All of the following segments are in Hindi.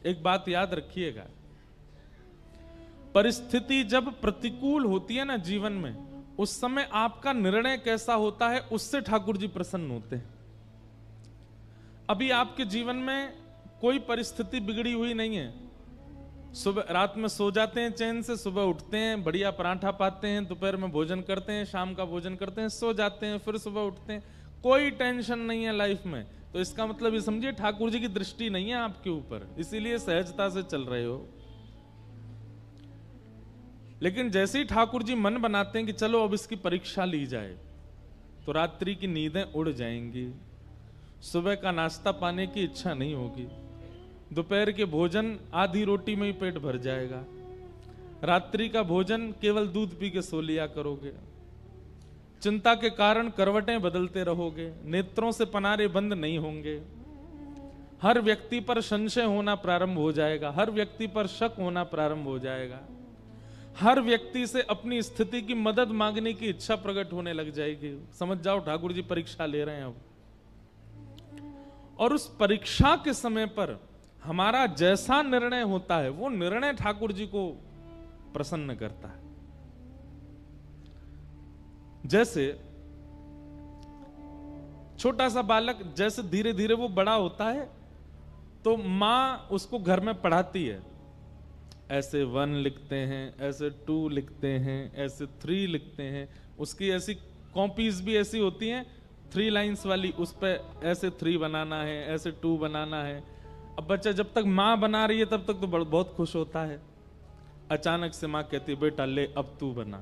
एक बात याद रखिएगा, परिस्थिति जब प्रतिकूल होती है ना जीवन में, उस समय आपका निर्णय कैसा होता है उससे ठाकुर जी प्रसन्न होते हैं। अभी आपके जीवन में कोई परिस्थिति बिगड़ी हुई नहीं है, सुबह रात में सो जाते हैं चैन से, सुबह उठते हैं, बढ़िया पराठा पाते हैं, दोपहर में भोजन करते हैं, शाम का भोजन करते हैं, सो जाते हैं, फिर सुबह उठते हैं, कोई टेंशन नहीं है लाइफ में। तो इसका मतलब ये समझिए ठाकुर जी की दृष्टि नहीं है आपके ऊपर, इसीलिए सहजता से चल रहे हो। लेकिन जैसे ही ठाकुर जी मन बनाते हैं कि चलो अब इसकी परीक्षा ली जाए, तो रात्रि की नींदें उड़ जाएंगी, सुबह का नाश्ता पाने की इच्छा नहीं होगी, दोपहर के भोजन आधी रोटी में ही पेट भर जाएगा, रात्रि का भोजन केवल दूध पी के सो लिया करोगे, चिंता के कारण करवटें बदलते रहोगे, नेत्रों से पनारे बंद नहीं होंगे, हर व्यक्ति पर संशय होना प्रारंभ हो जाएगा, हर व्यक्ति पर शक होना प्रारंभ हो जाएगा, हर व्यक्ति से अपनी स्थिति की मदद मांगने की इच्छा प्रकट होने लग जाएगी। समझ जाओ ठाकुर जी परीक्षा ले रहे हैं अब। और उस परीक्षा के समय पर हमारा जैसा निर्णय होता है वो निर्णय ठाकुर जी को प्रसन्न करता है। जैसे छोटा सा बालक जैसे धीरे धीरे वो बड़ा होता है तो मां उसको घर में पढ़ाती है, ऐसे 1 लिखते हैं, ऐसे 2 लिखते हैं, ऐसे 3 लिखते हैं, उसकी ऐसी कॉपीज भी ऐसी होती हैं 3 लाइंस वाली, उस पर ऐसे 3 बनाना है, ऐसे 2 बनाना है। अब बच्चा जब तक माँ बना रही है तब तक तो बहुत खुश होता है, अचानक से माँ कहती है बेटा ले अब तू बना,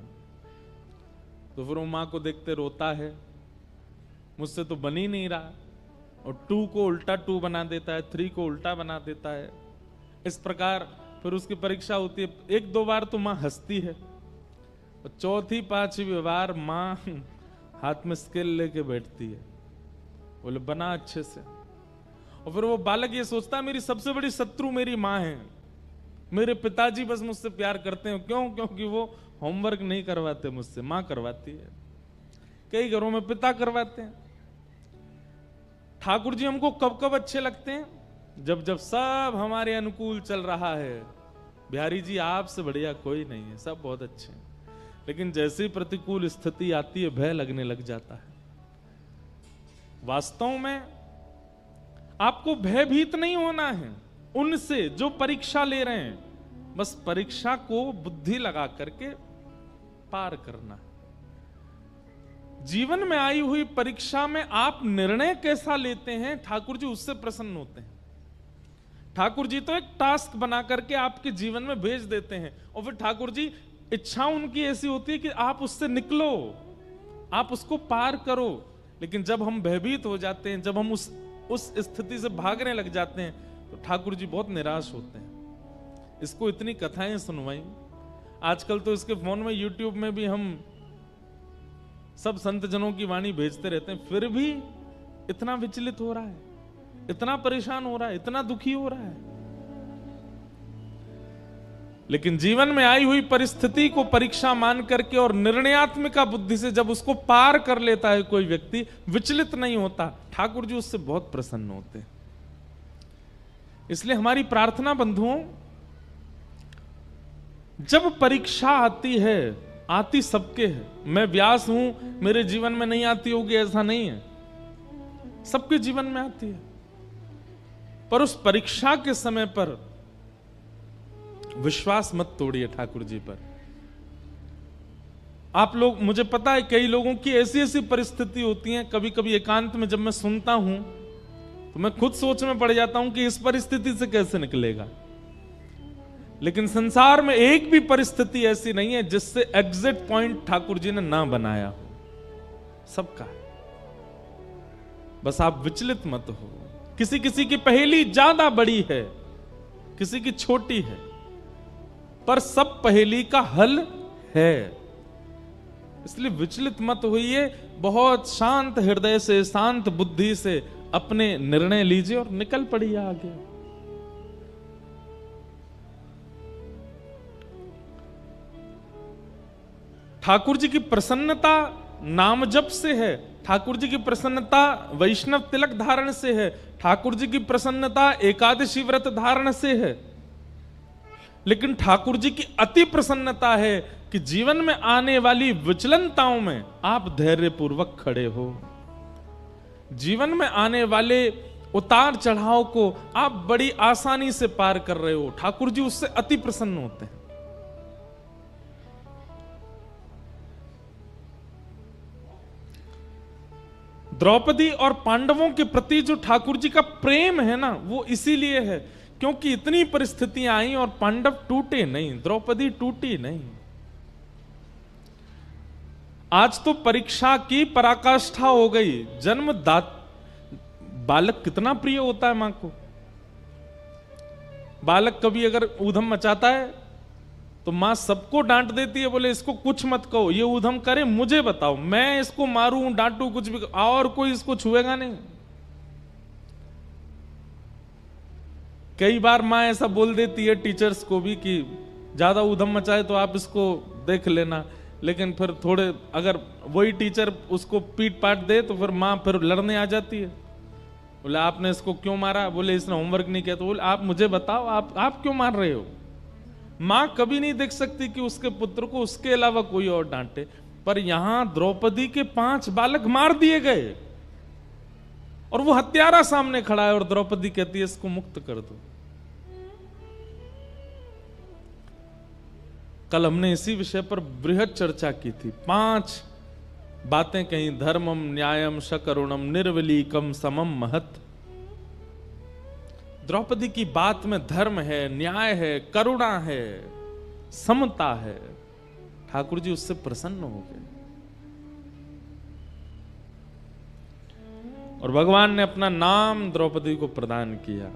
तो फिर वो माँ को देखते रोता है, मुझसे तो बन ही नहीं रहा, और 2 को उल्टा 2 बना देता है, 3 को उल्टा बना देता है। इस प्रकार फिर उसकी परीक्षा होती है, 1-2 बार तो माँ हंसती है, और 4थी 5वीं बार माँ हाथ में स्केल लेके बैठती है, बोले बना अच्छे से। और फिर वो बालक ये सोचता है मेरी सबसे बड़ी शत्रु मेरी माँ है, मेरे पिताजी बस मुझसे प्यार करते हैं, क्यों? क्योंकि वो होमवर्क नहीं करवाते मुझसे, माँ करवाती है। कई घरों में पिता करवाते हैं। ठाकुर जी हमको कब कब अच्छे लगते हैं? जब जब सब हमारे अनुकूल चल रहा है, बिहारी जी आपसे बढ़िया कोई नहीं है, सब बहुत अच्छे हैं। लेकिन जैसे ही प्रतिकूल स्थिति आती है भय लगने लग जाता है। वास्तव में आपको भयभीत नहीं होना है उनसे जो परीक्षा ले रहे हैं, बस परीक्षा को बुद्धि लगा करके पार करना है। जीवन में आई हुई परीक्षा में आप निर्णय कैसा लेते हैं, ठाकुर जी उससे प्रसन्न होते हैं। ठाकुर जी तो एक टास्क बना करके आपके जीवन में भेज देते हैं, और फिर ठाकुर जी इच्छा उनकी ऐसी होती है कि आप उससे निकलो, आप उसको पार करो। लेकिन जब हम भयभीत हो जाते हैं, जब हम उस स्थिति से भागने लग जाते हैं, तो ठाकुर जी बहुत निराश होते हैं। इसको इतनी कथाएं सुनवाई, आजकल तो इसके फोन में यूट्यूब में भी हम सब संत जनों की वाणी भेजते रहते हैं, फिर भी इतना विचलित हो रहा है, इतना परेशान हो रहा है, इतना दुखी हो रहा है। लेकिन जीवन में आई हुई परिस्थिति को परीक्षा मान करके और निर्णयात्मक बुद्धि से जब उसको पार कर लेता है कोई व्यक्ति, विचलित नहीं होता, ठाकुर जी उससे बहुत प्रसन्न होते हैं। इसलिए हमारी प्रार्थना बंधुओं, जब परीक्षा आती है, आती सबके है, मैं व्यास हूं मेरे जीवन में नहीं आती होगी ऐसा नहीं है, सबके जीवन में आती है। पर उस परीक्षा के समय पर विश्वास मत तोड़िए ठाकुर जी पर। आप लोग, मुझे पता है कई लोगों की ऐसी ऐसी परिस्थिति होती है, कभी कभी एकांत में जब मैं सुनता हूं तो मैं खुद सोच में पड़ जाता हूं कि इस परिस्थिति से कैसे निकलेगा। लेकिन संसार में एक भी परिस्थिति ऐसी नहीं है जिससे एग्जिट पॉइंट ठाकुर जी ने ना बनाया हो, सबका है। बस आप विचलित मत हो। किसी किसी की पहेली ज्यादा बड़ी है, किसी की छोटी है, पर सब पहेली का हल है। इसलिए विचलित मत होइए, बहुत शांत हृदय से, शांत बुद्धि से अपने निर्णय लीजिए और निकल पड़िए आगे। ठाकुर जी की प्रसन्नता नाम जप से है, ठाकुर जी की प्रसन्नता वैष्णव तिलक धारण से है, ठाकुर जी की प्रसन्नता एकादशी व्रत धारण से है। लेकिन ठाकुर जी की अति प्रसन्नता है कि जीवन में आने वाली विचलनताओं में आप धैर्य पूर्वक खड़े हो। जीवन में आने वाले उतार चढ़ाव को आप बड़ी आसानी से पार कर रहे हो। ठाकुर जी उससे अति प्रसन्न होते हैं। द्रौपदी और पांडवों के प्रति जो ठाकुर जी का प्रेम है ना, वो इसीलिए है क्योंकि इतनी परिस्थितियां आई और पांडव टूटे नहीं, द्रौपदी टूटी नहीं। आज तो परीक्षा की पराकाष्ठा हो गई। बालक कितना प्रिय होता है मां को। बालक कभी अगर ऊधम मचाता है तो मां सबको डांट देती है, बोले इसको कुछ मत कहो, ये ऊधम करे मुझे बताओ, मैं इसको मारूं डांटू कुछ भी, और कोई इसको छुएगा नहीं। कई बार मां ऐसा बोल देती है टीचर्स को भी कि ज्यादा ऊधम मचाए तो आप इसको देख लेना, लेकिन फिर थोड़े अगर वही टीचर उसको पीट पाट दे तो फिर मां फिर लड़ने आ जाती है। बोले आपने इसको क्यों मारा, बोले इसने होमवर्क नहीं किया, तो बोले आप मुझे बताओ आप क्यों मार रहे हो। मां कभी नहीं देख सकती कि उसके पुत्र को उसके अलावा कोई और डांटे, पर यहां द्रौपदी के 5 बालक मार दिए गए और वो हत्यारा सामने खड़ा है और द्रौपदी कहती है इसको मुक्त कर दो। कल हमने इसी विषय पर बृहद चर्चा की थी। 5 बातें कहीं, धर्मम न्यायम शकरुणम निर्वलीकम समम महत। द्रौपदी की बात में धर्म है, न्याय है, करुणा है, समता है। ठाकुर जी उससे प्रसन्न हो गए और भगवान ने अपना नाम द्रौपदी को प्रदान किया।